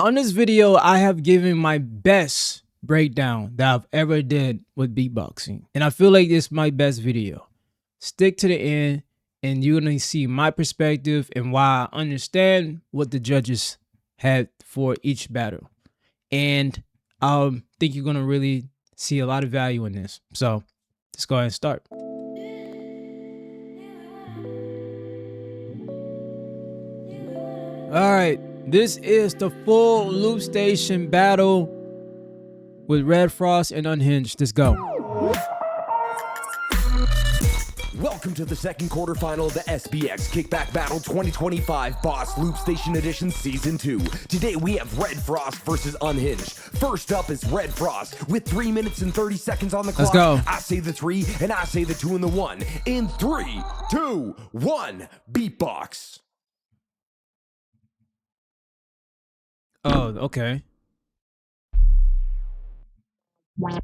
On this video, I have given my best breakdown that I've ever did with beatboxing. And I feel like this is my best video. Stick to the end and you're going to see my perspective and why I understand what the judges had for each battle. And I think you're going to really see a lot of value in this. So let's go ahead and start. All right. This is the full Loopstation battle with RedFrost and Unhinged. Let's go. Welcome to the second quarterfinal of the SBX Kickback Battle 2025 Boss Loopstation Edition Season 2. Today we have RedFrost versus Unhinged. First up is RedFrost with 3 minutes and 30 seconds on the clock. Let's go. I say the 3 and I say the 2 and the 1. In 3, 2, 1, beatbox. Oh, okay.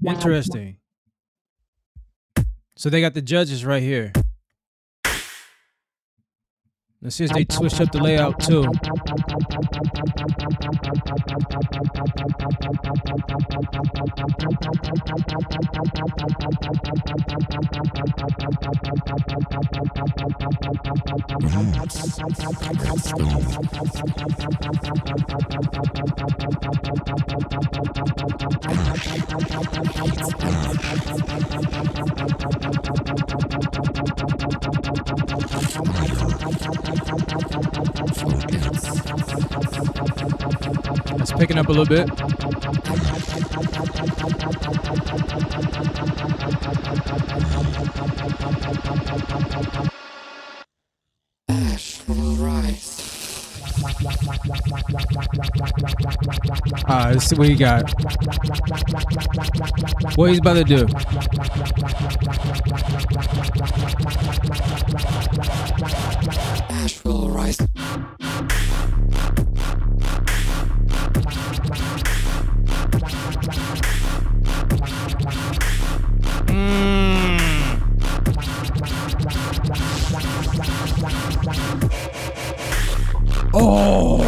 Interesting. So they got the judges right here. Let's see if they switch up the layout too. It's picking up a little bit. Ash will rise. Let's see what he got. What he's about to do. Ash will rise. Oh!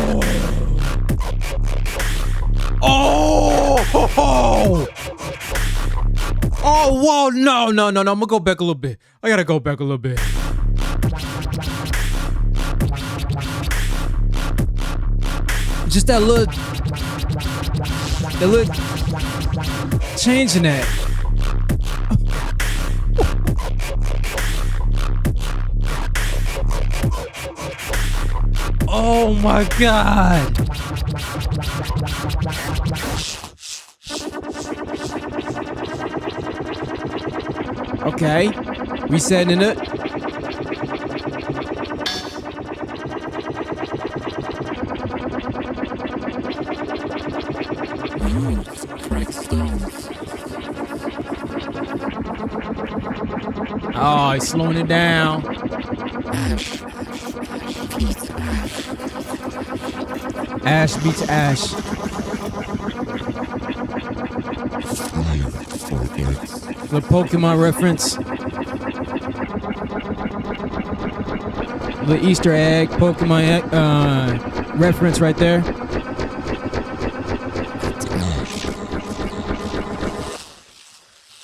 Whoa, no. I'm gonna go back a little bit. I gotta go back a little bit. Just that little change in that. Oh my God. Okay, resetting it. Oh, he's slowing it down. Ash beats Ash. The Pokemon reference. The Easter egg Pokemon reference right there.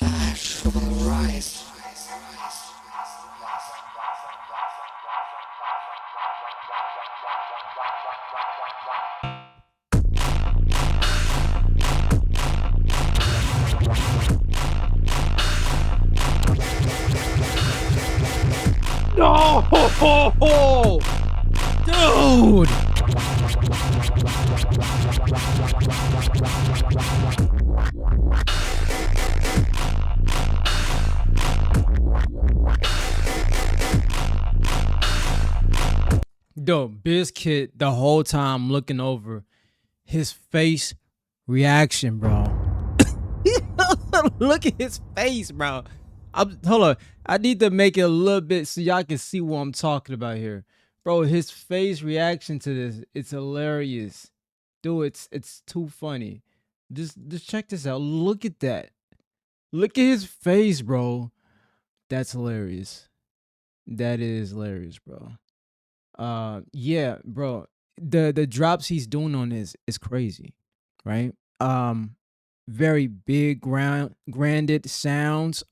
Ash will rise. Oh, dude! Yo, Bizkit the whole time looking over his face reaction, bro. Look at his face, bro. Hold on. I need to make it a little bit so y'all can see what I'm talking about here. Bro, his face reaction to this, it's hilarious. Dude, it's too funny. Just check this out. Look at that. Look at his face, bro. That's hilarious. That is hilarious, bro. Yeah, bro. the drops he's doing on this is crazy, right? Very big grounded sounds.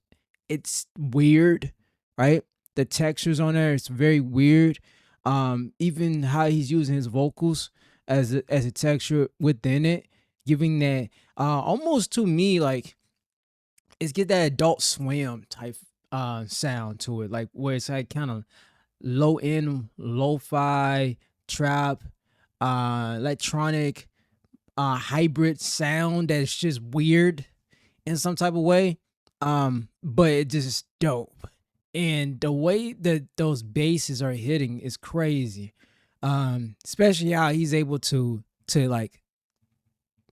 It's weird, right? The textures on there, it's very weird. Even how he's using his vocals as a texture within it, giving that almost to me like it's get that Adult Swim type sound to it, like where it's like kind of low end lo-fi trap electronic hybrid sound that's just weird in some type of way, but it just dope. And the way that those basses are hitting is crazy, especially how he's able to like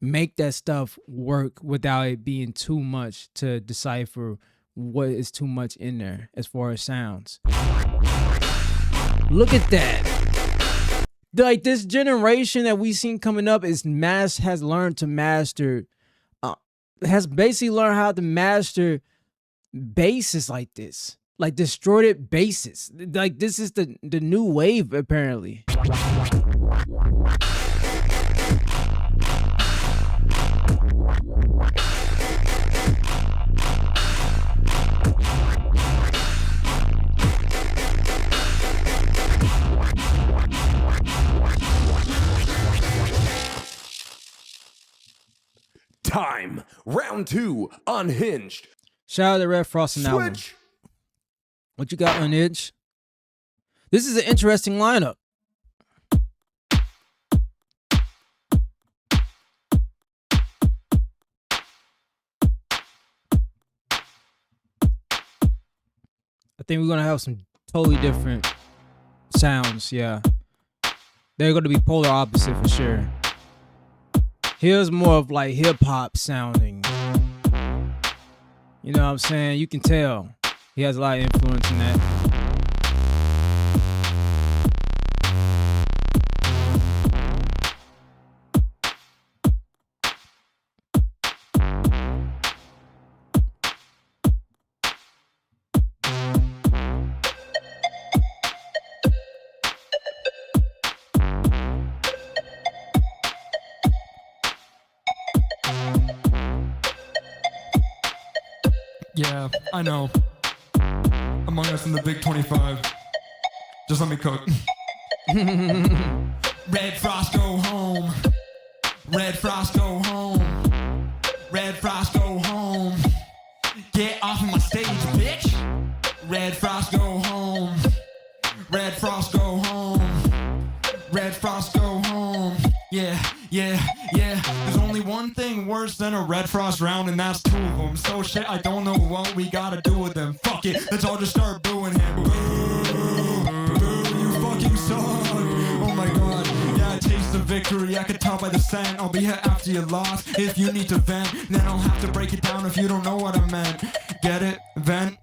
make that stuff work without it being too much to decipher what is too much in there as far as sounds. Look at that. Like this generation that we seen coming up has learned to master, has basically learned how to master basses like this, like distorted basses. Like this is the new wave apparently. Time. Round 2. Unhinged. Shout out to RedFrost and that one. Switch. What you got, Unhinged? This is an interesting lineup. I think we're gonna have some totally different sounds. Yeah, they're gonna be polar opposite for sure. Here's more of like hip hop sounding. You know what I'm saying? You can tell he has a lot of influence in that. Yeah, I know. Among Us in the Big 25. Just let me cook. RedFrost go home. RedFrost go home. RedFrost go home. Get off of my stage, bitch. RedFrost go home. RedFrost go home. RedFrost go home. Yeah, yeah, yeah. There's only one thing worse than a RedFrost round, and that's two of them. So shit, I don't know what we gotta do with them. Fuck it, let's all just start booing him. Boo, boo, you fucking suck. Oh my god, yeah, I taste the victory. I can tell by the scent. I'll be here after you lost. If you need to vent, then I'll have to break it down if you don't know what I meant. Get it? Vent?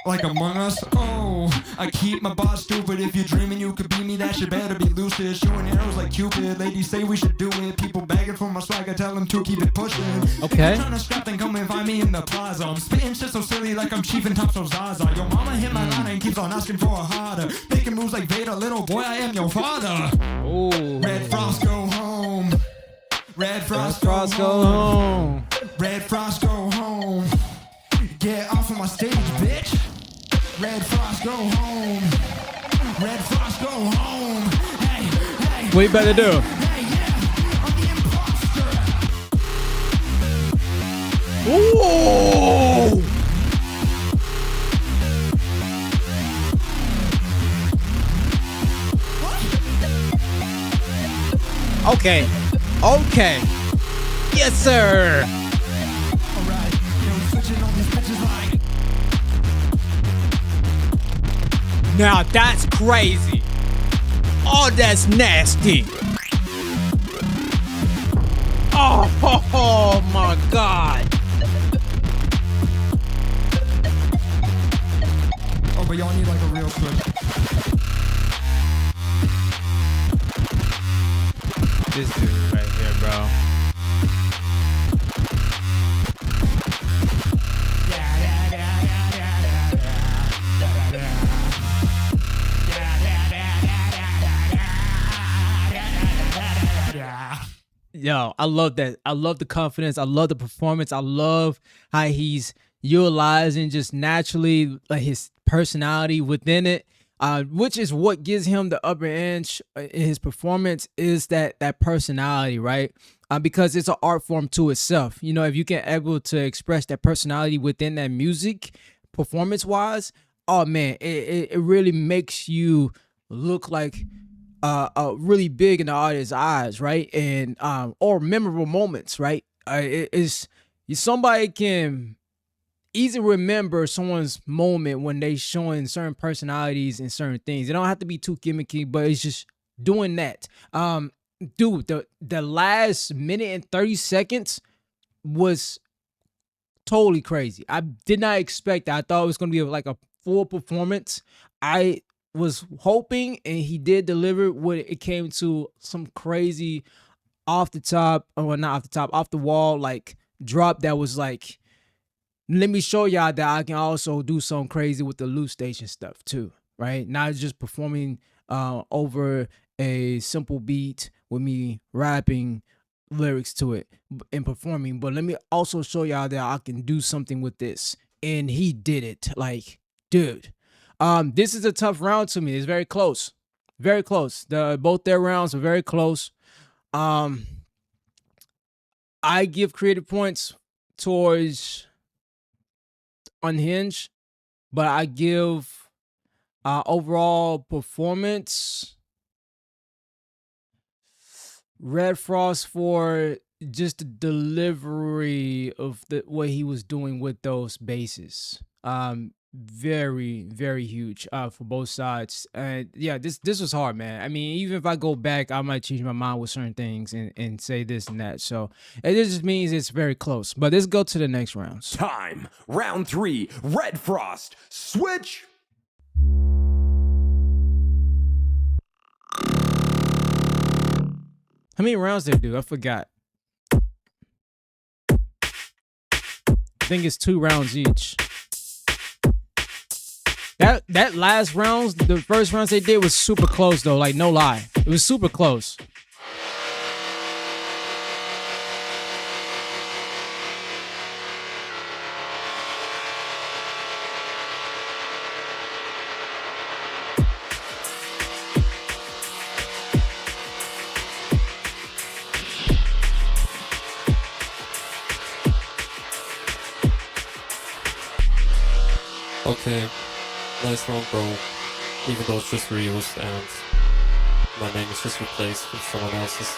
Like Among Us? Oh, I keep my boss stupid. If you're dreaming you could be me, that shit better be lucid. Shooting arrows like Cupid. Ladies say we should do it. People begging for my swag, I tell them to keep it pushing. Okay. If you're trying to scrap, then come and find me in the plaza. I'm spitting shit so silly like I'm Chief and Top so Zaza. Yo mama hit my line and keeps on asking for a harder. Making moves like Vader, little boy, I am your father. Oh, RedFrost go home. RedFrost RedFrost go home. RedFrost go home. Get off of my stage, bitch. RedFrost go home. RedFrost go home. Hey, hey. What you better do? Hey, yeah. I'm the imposter. Ooh. Okay. Okay. Yes, sir. Alright, yo, switching on these bitches like. Now that's crazy. Oh, that's nasty. Oh my God. Oh, but y'all need like a real quick. This dude right here, bro. no, I love that. I love the confidence. I love the performance. I love how he's utilizing just naturally like his personality within it, which is what gives him the upper edge in his performance is that personality, right? Because it's an art form to itself. You know, if you can able to express that personality within that music, performance wise, oh man, it really makes you look like really big in the audience's eyes, right? And or memorable moments, right? Somebody can easily remember someone's moment when they showing certain personalities and certain things. It don't have to be too gimmicky, but it's just doing that. Dude, the last minute and 30 seconds was totally crazy. I did not expect that. I thought it was gonna be like a full performance. I was hoping, and he did deliver when it came to some crazy off the wall like drop that was like, let me show y'all that I can also do something crazy with the Loopstation stuff too, right? Not just performing over a simple beat with me rapping lyrics to it and performing, but let me also show y'all that I can do something with this. And he did it. Like, dude, this is a tough round to me. It's very close. Very close. Both their rounds are very close. I give creative points towards Unhinged, but I give overall performance RedFrost for just the delivery of what he was doing with those bases. Very, very huge for both sides. And yeah, this was hard, man. I mean, even if I go back, I might change my mind with certain things and say this and that. So it just means it's very close. But let's go to the next rounds. Time. Round 3. RedFrost. Switch. How many rounds they do? I forgot. I think it's 2 rounds each. That last rounds, the first rounds they did was super close though, like no lie. It was super close. Okay, nice round, bro. Even though it's just reused and my name is just replaced with someone else's.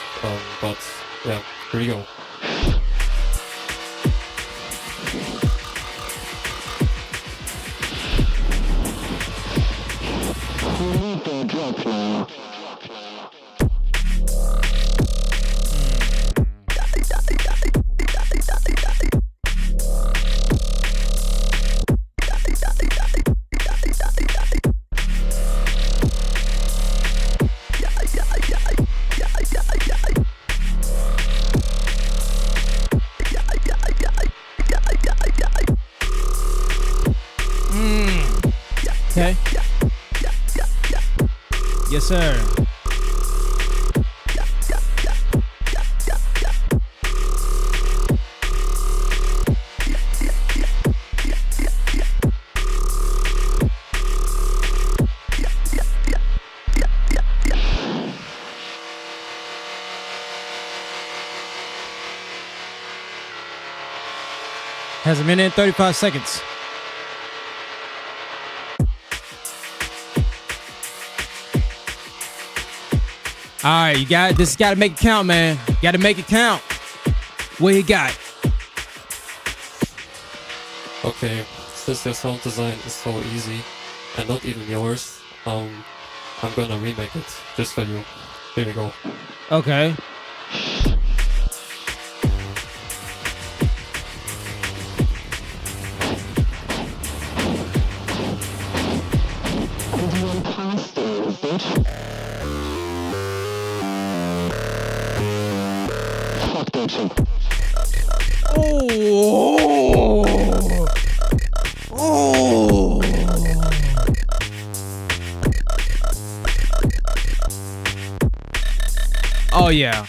But yeah, here we go. Okay. Yes, sir. Has a minute and 35 seconds. All right, you got this. Got to make it count, man. Got to make it count. What you got? Okay, since your sound design is so easy and not even yours, I'm gonna remake it just for you. Here we go. Okay. Oh yeah.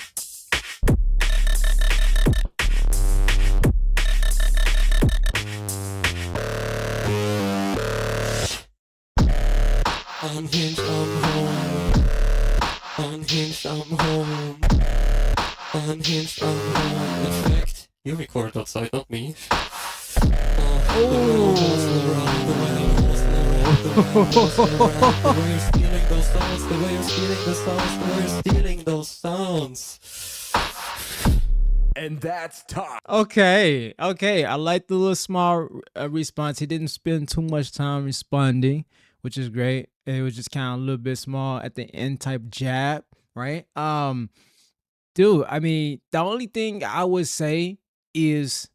unhinged, in fact, you recorded outside, not me. The way you're stealing those sounds, the way you're stealing the sounds, the way you're stealing those sounds. And that's time. Okay, I like the little small response. He didn't spend too much time responding, which is great. It was just kind of a little bit small at the end type jab, right? Dude, I mean, the only thing I would say is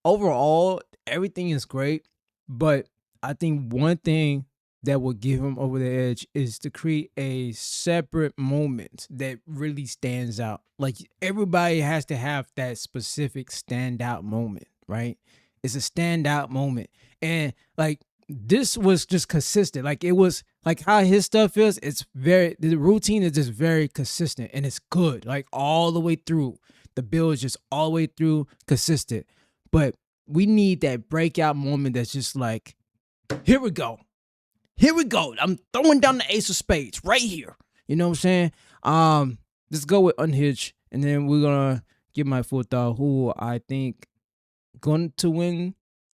overall everything is great, but I think one thing that will give him over the edge is to create a separate moment that really stands out. Like everybody has to have that specific standout moment, right? It's a standout moment. And like this was just consistent. Like it was like how his stuff is, the routine is just very consistent and it's good. Like all the way through. The build is just all the way through consistent. But we need that breakout moment that's just like, here we go. Here we go. I'm throwing down the ace of spades right here. You know what I'm saying? Let's go with Unhinged, and then we're gonna give my full thought who I think going to win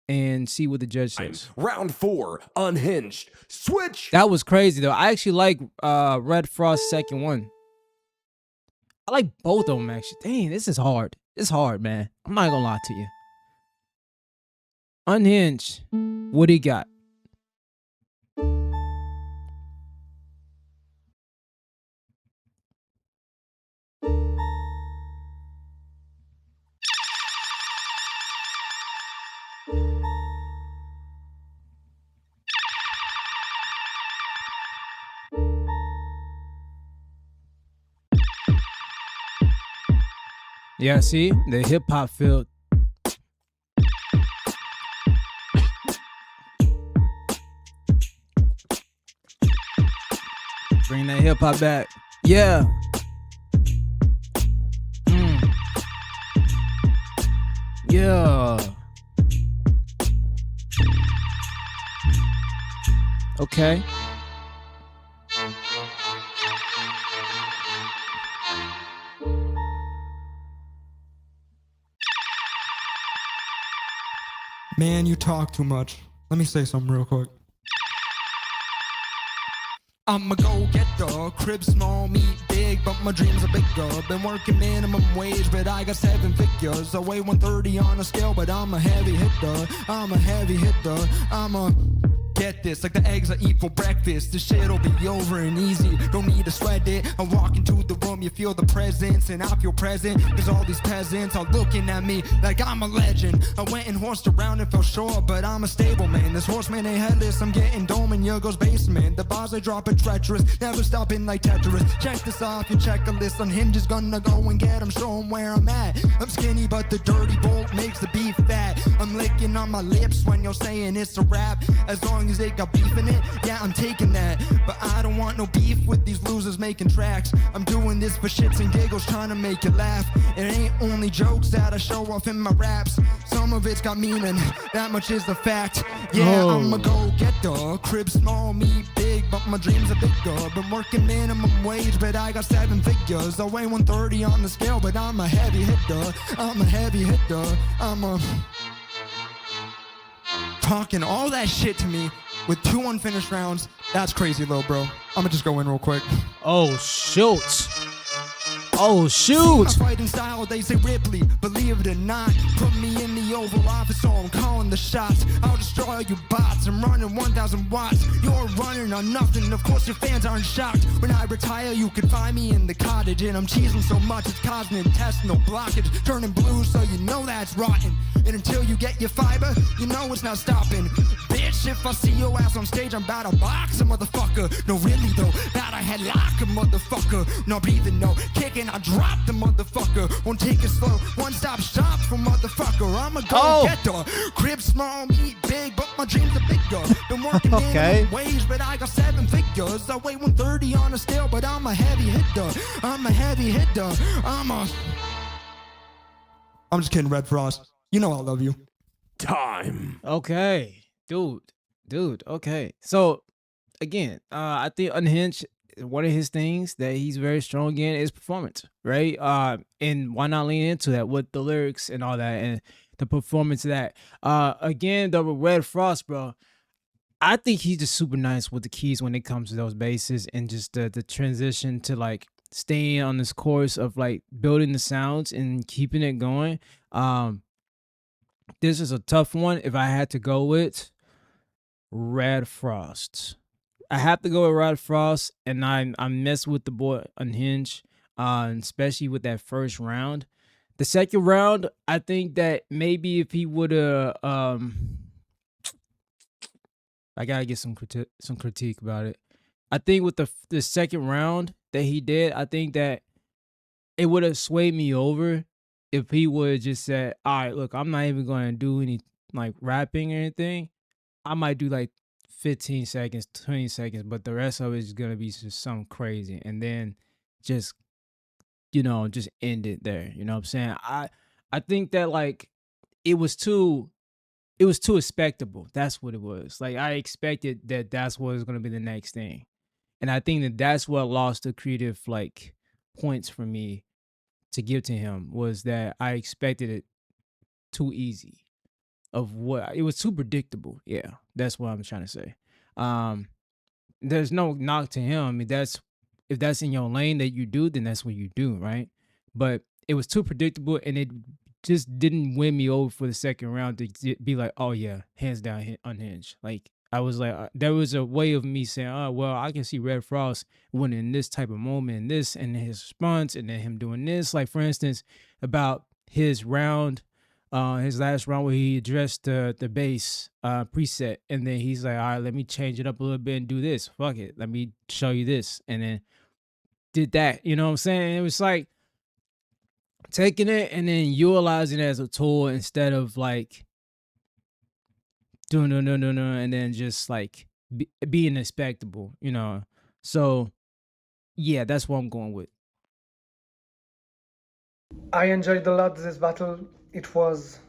and see what the judge says. Round 4, Unhinged. Switch. That was crazy though. I actually like RedFrost's second one. I like both of them actually. Dang, this is hard. It's hard, man. I'm not gonna lie to you. Unhinged. What he got? Yeah, see? The hip hop field. Bring that hip hop back. Yeah. Yeah. Okay. Man, you talk too much. Let me say something real quick. I'ma go get the crib small, meat big, but my dreams are bigger. Been working minimum wage, but I got 7 figures. I weigh 130 on a scale, but I'm a heavy hitter. I'm a heavy hitter. I'm a get this, like the eggs I eat for breakfast. This shit'll be over and easy, don't need to sweat it. I walk into the room, you feel the presence, and I feel present, cause all these peasants are looking at me like I'm a legend. I went and horsed around and fell short, but I'm a stable man. This horseman ain't headless, I'm getting dome in your girl's basement. The bars I drop are treacherous, never stopping like Tetris. Check this off your checklist, Unhinged is gonna go and get 'em, show 'em where I'm at. I'm skinny, but the dirty bolt makes the beef fat. I'm licking on my lips when you're saying it's a rap. As long as they got beef in it, yeah, I'm taking that. But I don't want no beef with these losers making tracks. I'm doing this for shits and giggles, trying to make you laugh. It ain't only jokes that I show off in my raps. Some of it's got meaning, that much is the fact. Yeah, I'ma go get the crib small, me big, but my dreams are bigger. Been working minimum wage, but I got 7 figures. I weigh 130 on the scale, but I'm a heavy hitter. I'm a heavy hitter. I'm a talking all that shit to me with 2 unfinished rounds. That's crazy, little bro. I'ma just go in real quick. Oh, shoot. Oh, shoot. My fighting style, they say Ripley. Believe it or not, put me in the Oval Office, so I'm calling the shots. I'll destroy all you bots. I'm running 1,000 watts. You're running on nothing. Of course, your fans aren't shocked. When I retire, you can find me in the cottage, and I'm cheesing so much it's causing intestinal blockage, turning blue, so you know that's rotten. And until you get your fiber, you know it's not stopping. Bitch, if I see your ass on stage, I'm about to box a motherfucker. No, really though, that I had lock a motherfucker. No breathing, no kicking. I drop the motherfucker. Won't take it slow. One stop shop for motherfucker. I'ma go get the crib small, meat big, but my dreams are bigger. Been working minimum wage, but I got 7 figures. I weigh 130 on a scale, but I'm a heavy hitter. I'm a heavy hitter. I'm just kidding, RedFrost. You know I love you. Time. Okay. Dude. Okay. So again, I think Unhinged, one of his things that he's very strong in is performance, right? And why not lean into that with the lyrics and all that and the performance of that. Again, the RedFrost, bro. I think he's just super nice with the keys when it comes to those basses and just the transition to like staying on this course of like building the sounds and keeping it going. This is a tough one. If I had to go with RedFrost, I have to go with RedFrost, and I mess with the boy Unhinged, especially with that first round. The second round, I think that maybe if he would have I gotta get some critique about it. I think with the second round that he did, I think that it would have swayed me over if he would have just said, "All right, look, I'm not even going to do any like rapping or anything. I might do like 15 seconds, 20 seconds, but the rest of it is gonna be just something crazy," and then just just end it there. You know what I'm saying? I think that like it was too expectable. That's what it was. Like I expected that that's what was going to be the next thing. And I think that that's what lost the creative like points for me to give to him, was that I expected it too easy. It was too predictable. Yeah, that's what I'm trying to say. There's no knock to him. I mean, if that's in your lane that you do, then that's what you do, right? But it was too predictable, and it just didn't win me over for the second round to be like, oh yeah, hands down, Unhinged. Like I was like, there was a way of me saying, oh well, I can see RedFrost winning this type of moment, and this, and his response, and then him doing this. Like for instance, about his round, his last round where he addressed the bass preset, and then he's like, all right, let me change it up a little bit and do this. Fuck it, let me show you this, and then did that. You know what I'm saying? It was like taking it and then utilizing it as a tool instead of like doing no, and then just like being expectable, So yeah, that's what I'm going with. I enjoyed a lot this battle. It was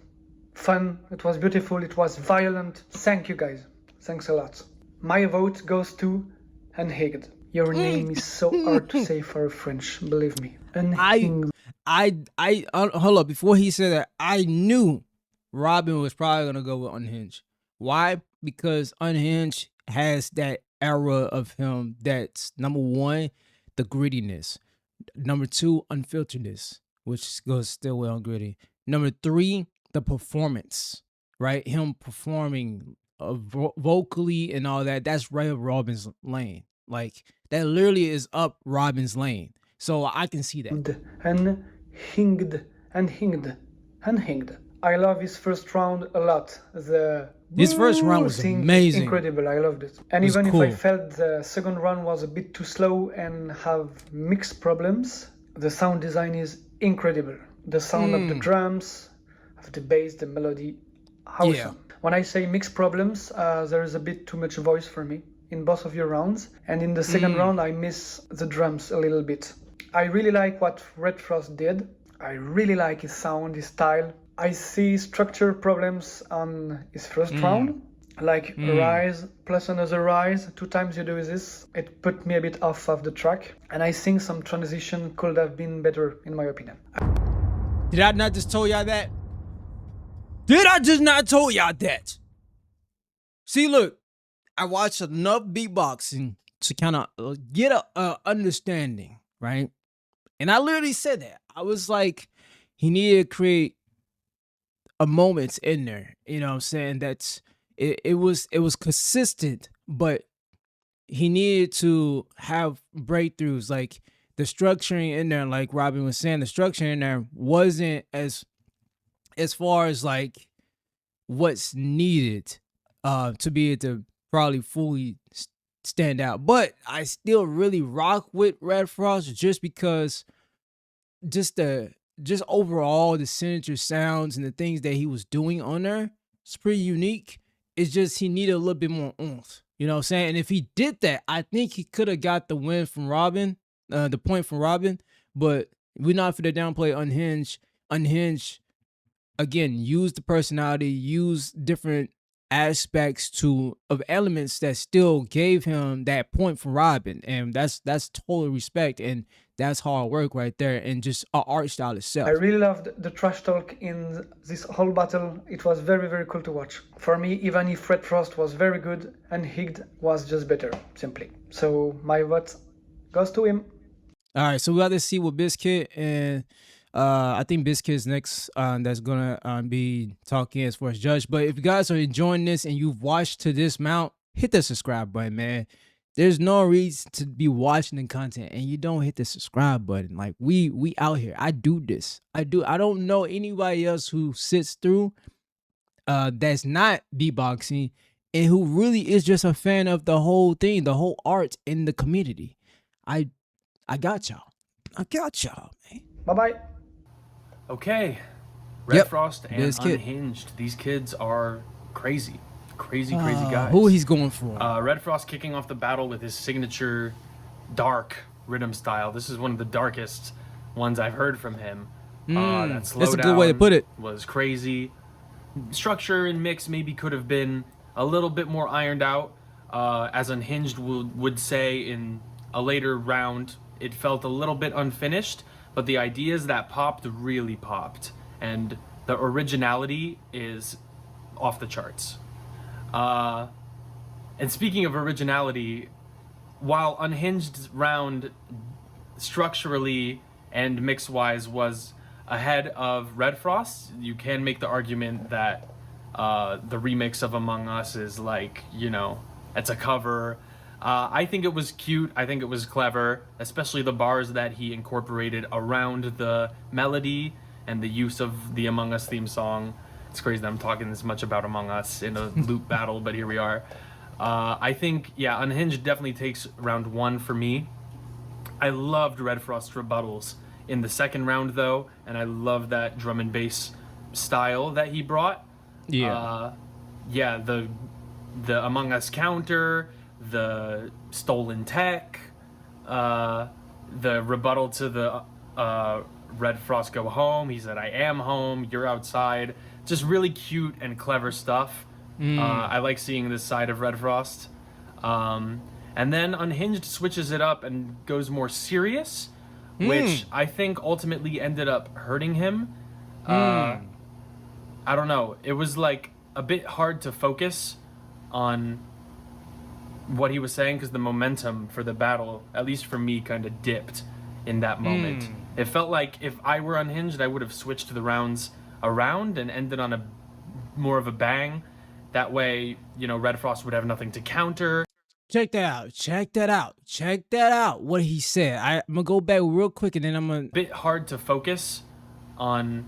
fun, it was beautiful, it was violent. Thank you guys. Thanks a lot. My vote goes to Unhinged. Your name is so hard to say for a French, believe me. Unhinged. I hold up, before he said that, I knew Robin was probably gonna go with Unhinged. Why? Because Unhinged has that era of him that's number one, the grittiness. Number two, unfilteredness, which goes still well on gritty. Number three, the performance, right? Him performing vocally and all that. That's right up Robin's lane. Like that literally is up Robin's lane. So I can see that. Unhinged. I love his first round a lot. His first round was amazing. Incredible. I loved it. And even if I felt the second round was a bit too slow and have mixed problems, the sound design is incredible. The sound of the drums, of the bass, the melody, awesome. Yeah. When I say mixed problems, there is a bit too much voice for me in both of your rounds. And in the second round, I miss the drums a little bit. I really like what RedFrost did. I really like his sound, his style. I see structure problems on his first round, like a rise plus another rise. 2 times you do this. It put me a bit off of the track. And I think some transition could have been better, in my opinion. Did I not just tell y'all that? Did I just not tell y'all that? See, look, I watched enough beatboxing to kind of get a understanding, right? And I literally said that. I was like, he needed to create a moment in there. You know what I'm saying? It was consistent, but he needed to have breakthroughs. Like the structuring in there, like Robin was saying, the structure in there wasn't as far as like what's needed to be able to probably fully stand out. But I still really rock with RedFrost just because just overall the signature sounds and the things that he was doing on there, it's pretty unique. It's just he needed a little bit more oomph. You know what I'm saying? And if he did that, I think he could have got the win from Robin, the point from Robin. But we're not for the downplay Unhinged. Unhinged, again, use the personality, use different aspects of elements that still gave him that point for Robin, and that's total respect, and that's hard work right there, and just a art style itself. I really loved the trash talk in this whole battle. It was very, very cool to watch. For me, even if RedFrost was very good, Unhinged was just better, simply. So my vote goes to him. All right, so we got to see what Biscuit, and I think Biscuit's next that's gonna be talking as far as judge. But if you guys are enjoying this and you've watched to this mount, hit the subscribe button, man. There's no reason to be watching the content and you don't hit the subscribe button. Like we out here. I do this. I don't know anybody else who sits through that's not beatboxing and who really is just a fan of the whole thing, the whole art in the community. I got y'all. I got y'all, man. Bye-bye. Okay. Yep. RedFrost and Biscuit. Unhinged. These kids are crazy. Crazy guys. Who he's going for? RedFrost kicking off the battle with his signature dark rhythm style. This is one of the darkest ones I've heard from him. That slowdown That's a good way to put it. Was crazy. Structure and mix maybe could have been a little bit more ironed out. As Unhinged would say in a later round, it felt a little bit unfinished, but the ideas that popped really popped. And the originality is off the charts. And speaking of originality, while Unhinged's round structurally and mix-wise was ahead of RedFrost, you can make the argument that the remix of Among Us is like, you know, it's a cover. I think it was cute. I think it was clever, especially the bars that he incorporated around the melody and the use of the Among Us theme song. It's crazy that I'm talking this much about Among Us in a loop battle, but here we are. I think, yeah, Unhinged definitely takes round one for me. I loved RedFrost's rebuttals in the second round, though, and I love that drum and bass style that he brought. Yeah. Yeah, the Among Us counter, the stolen tech, the rebuttal to the RedFrost go home. He said, I am home, you're outside. Just really cute and clever stuff. I like seeing this side of RedFrost. And then Unhinged switches it up and goes more serious, which I think ultimately ended up hurting him. I don't know. It was like a bit hard to focus on what he was saying because the momentum for the battle, at least for me, kind of dipped in that moment. It felt like if I were Unhinged, I would have switched the rounds around and ended on a more of a bang. That way, you know, RedFrost would have nothing to counter. Check that out. Check that out. Check that out. What he said. I'm gonna go back real quick and then I'm gonna. Bit hard to focus on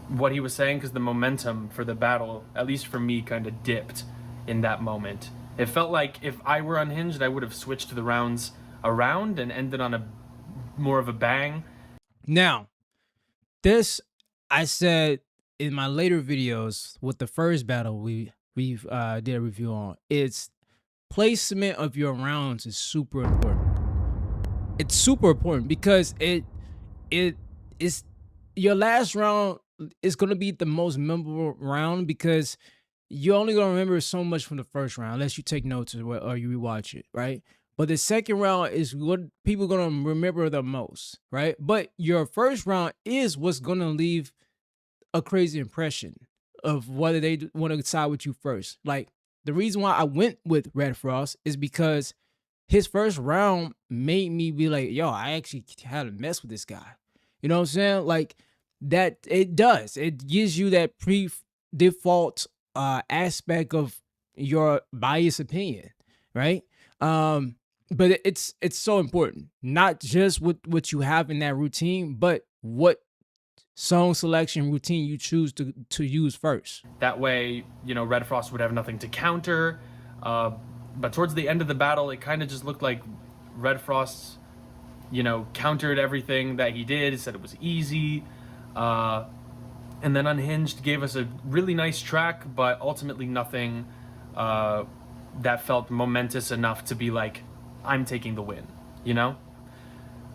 what he was saying because the momentum for the battle, at least for me, kind of dipped in that moment. It felt like if I were Unhinged, I would have switched the rounds around and ended on a more of a bang. Now, this I said in my later videos with the first battle we've did a review on. It's placement of your rounds is super important. It's super important because it is your last round is gonna be the most memorable round because you're only gonna remember so much from the first round unless you take notes or you rewatch it, right? But the second round is what people are gonna remember the most, right? But your first round is what's gonna leave a crazy impression of whether they want to side with you first. Like the reason why I went with RedFrost is because his first round made me be like, yo, I actually had to mess with this guy. You know what I'm saying? Like that it does. It gives you that pre-default aspect of your biased opinion, right? But it's so important, not just what you have in that routine, but what song selection routine you choose to use first. That way, you know, RedFrost would have nothing to counter. But towards the end of the battle, it kind of just looked like RedFrost, you know, countered everything that he did, said it was easy. And then Unhinged gave us a really nice track, but ultimately nothing that felt momentous enough to be like, I'm taking the win, you know?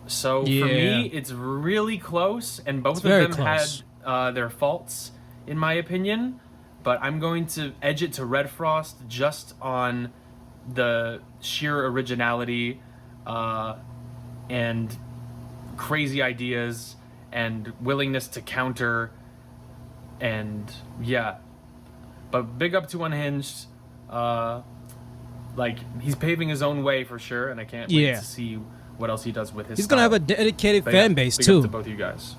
So for me, it's really close, and both of them had their faults, in my opinion. but I'm going to edge it to RedFrost just on the sheer originality and crazy ideas and willingness to counter, and yeah. But big up to Unhinged. Like, he's paving his own way for sure, and I can't wait to see what else he does with his He's style. gonna have a dedicated But fan base big too. up to both you guys.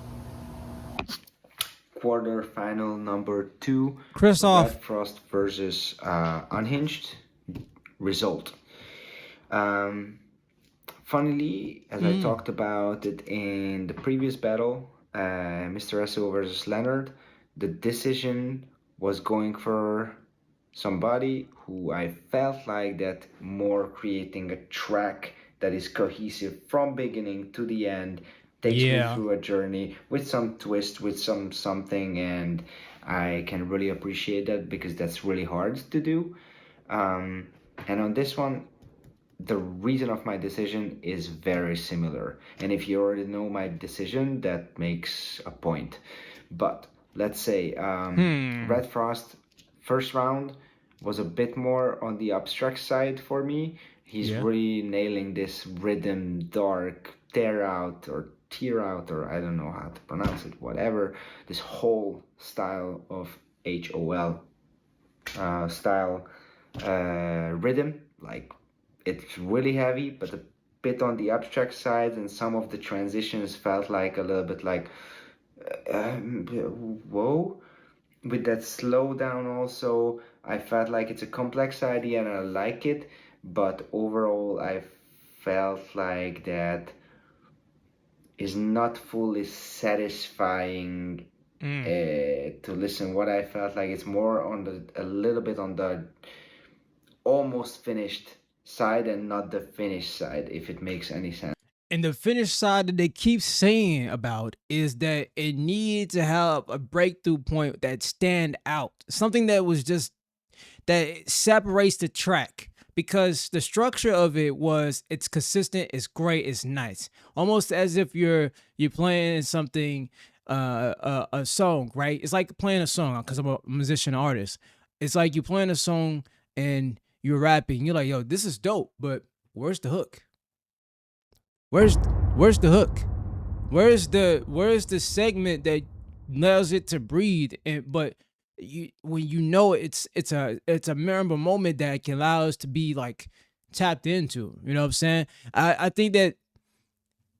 Quarterfinal number 2, Christoph. RedFrost versus Unhinged. Result. Funnily, as I talked about it in the previous battle, Mr. Esso versus Leonard, the decision was going for somebody who I felt like that more creating a track that is cohesive from beginning to the end, takes me through a journey with some twist, with something, and I can really appreciate that because that's really hard to do. And on this one, the reason of my decision is very similar, and if you already know my decision, that makes a point. But let's say RedFrost first round was a bit more on the abstract side for me. He's really nailing this rhythm, dark tear out, or I don't know how to pronounce it, whatever, this whole style of HOL style rhythm. Like, it's really heavy, but a bit on the abstract side, and some of the transitions felt like a little bit like whoa. With that slowdown also, I felt like it's a complex idea and I like it, but overall I felt like that is not fully satisfying to listen. What I felt like it's more on a little bit on the almost finished side and not the finished side, if it makes any sense. And the finished side that they keep saying about is that it needed to have a breakthrough point that stand out, something that was just that separates the track, because the structure of it was, it's consistent, it's great, it's nice, almost as if you're playing something, a song, right? It's like playing a song, because I'm a musician artist. It's like you playing a song and you're rapping, you're like, yo, this is dope, but where's the hook? Where's the hook? Where's the segment that allows it to breathe? But when you know it's a memorable moment that can allow us to be like tapped into. You know what I'm saying? I think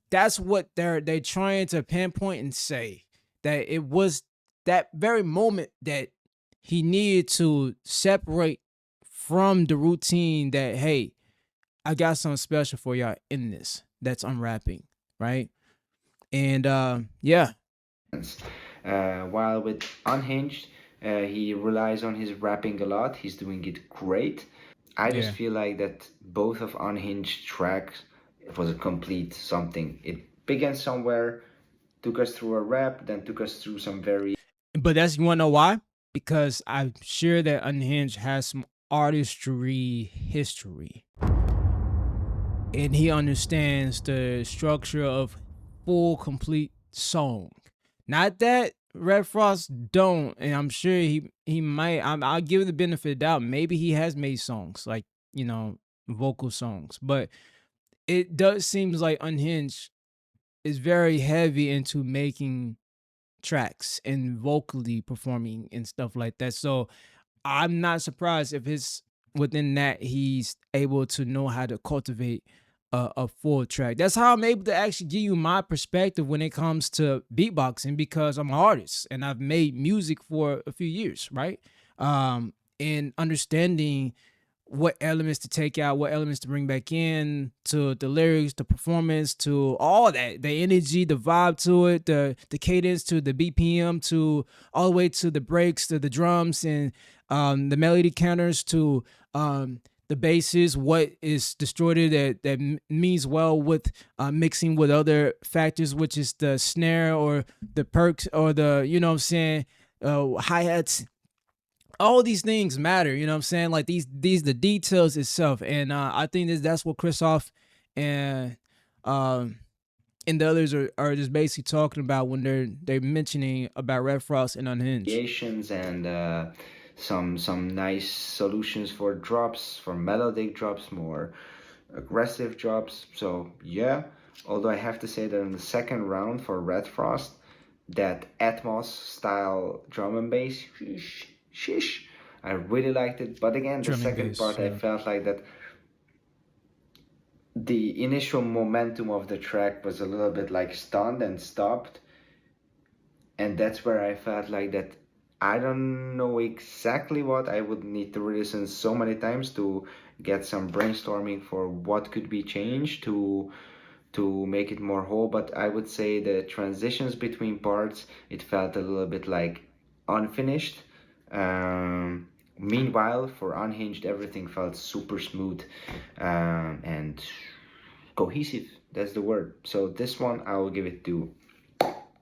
that's what they're trying to pinpoint and say, that it was that very moment that he needed to separate from the routine, that, hey, I got something special for y'all in this that's unwrapping, right? And yeah. While with Unhinged, he relies on his rapping a lot. He's doing it great. I just feel like that both of Unhinged tracks, it was a complete something. It began somewhere, took us through a rap, then took us through some very... But you wanna know why? Because I'm sure that Unhinged has some artistry history, and he understands the structure of full complete song. Not that RedFrost don't, and I'm sure he might. I'll give it the benefit of the doubt. Maybe he has made songs, like, you know, vocal songs, but it does seems like Unhinged is very heavy into making tracks and vocally performing and stuff like that. So I'm not surprised if it's within that he's able to know how to cultivate a full track. That's how I'm able to actually give you my perspective when it comes to beatboxing, because I'm an artist and I've made music for a few years, right? And understanding what elements to take out, what elements to bring back in, to the lyrics, the performance, to all that, the energy, the vibe to it, the cadence, to the BPM, to all the way to the breaks, to the drums, and the melody counters, to the basses, what is distorted that means well with mixing with other factors, which is the snare or the perks or the, you know what I'm saying, hi-hats. All these things matter, you know what I'm saying? Like these the details itself. And I think that's what Christoph and the others are just basically talking about when they're mentioning about RedFrost and Unhinged. And some nice solutions for drops, for melodic drops, more aggressive drops. So yeah, although I have to say that in the second round for RedFrost, that Atmos style drum and bass, shish, I really liked it. But again, the Drum and second bass, part, I yeah. felt like that the initial momentum of the track was a little bit like stunned and stopped, and that's where I felt like that I don't know exactly what. I would need to listen so many times to get some brainstorming for what could be changed to make it more whole. But I would say the transitions between parts, it felt a little bit like unfinished. Meanwhile, for Unhinged, everything felt super smooth and cohesive. That's the word. So this one, I will give it to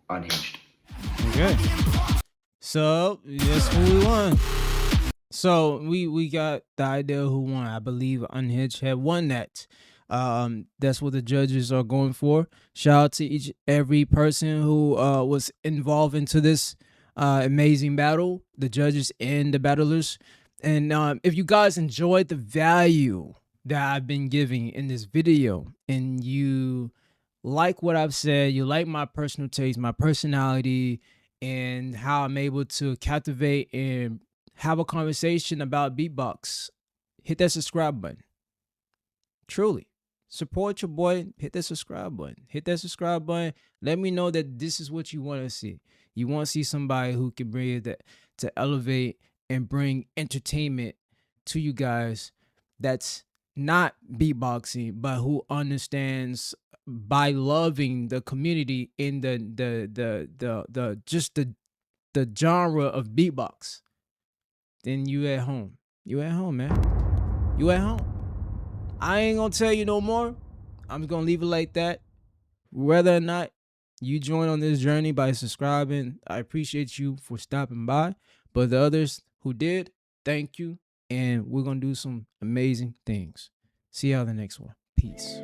Unhinged. Okay. So that's who we won. So we got the idea who won. I believe Unhinged had won that. That's what the judges are going for. Shout out to each every person who was involved into this amazing battle, the judges and the battlers. And if you guys enjoyed the value that I've been giving in this video, and you like what I've said, you like my personal taste, my personality, and how I'm able to captivate and have a conversation about beatbox, hit that subscribe button. Truly. Support your boy. Hit that subscribe button. Hit that subscribe button. Let me know that this is what you want to see. You want to see somebody who can bring it to elevate and bring entertainment to you guys that's not beatboxing, but who understands by loving the community in the genre of beatbox. Then you at home. You at home, man. You at home. I ain't gonna tell you no more. I'm just gonna leave it like that. Whether or not you join on this journey by subscribing, I appreciate you for stopping by. But the others who did, thank you. And we're gonna do some amazing things. See y'all in the next one. Peace.